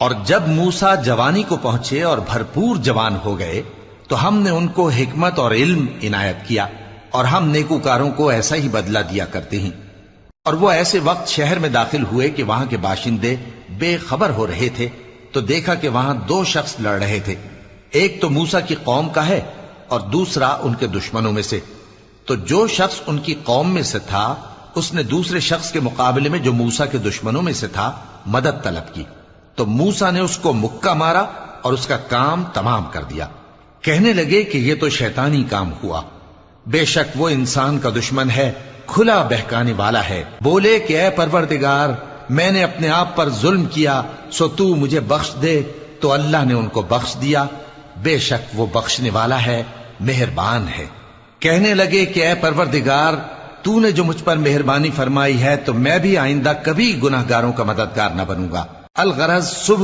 اور جب موسیٰ جوانی کو پہنچے اور بھرپور جوان ہو گئے تو ہم نے ان کو حکمت اور علم عنایت کیا، اور ہم نیکوکاروں کو ایسا ہی بدلہ دیا کرتے ہیں۔ اور وہ ایسے وقت شہر میں داخل ہوئے کہ وہاں کے باشندے بے خبر ہو رہے تھے، تو دیکھا کہ وہاں دو شخص لڑ رہے تھے، ایک تو موسیٰ کی قوم کا ہے اور دوسرا ان کے دشمنوں میں سے۔ تو جو شخص ان کی قوم میں سے تھا اس نے دوسرے شخص کے مقابلے میں جو موسیٰ کے دشمنوں میں سے تھا مدد طلب کی، تو موسیٰ نے اس کو مکہ مارا اور اس کا کام تمام کر دیا۔ کہنے لگے کہ یہ تو شیطانی کام ہوا، بے شک وہ انسان کا دشمن ہے، کھلا بہکانے والا ہے۔ بولے کہ اے پروردگار، میں نے اپنے آپ پر ظلم کیا، سو تو مجھے بخش دے، تو اللہ نے ان کو بخش دیا، بے شک وہ بخشنے والا ہے، مہربان ہے۔ کہنے لگے کہ اے پروردگار، تو نے جو مجھ پر مہربانی فرمائی ہے تو میں بھی آئندہ کبھی گناہگاروں کا مددگار نہ بنوں گا۔ الغرض صبح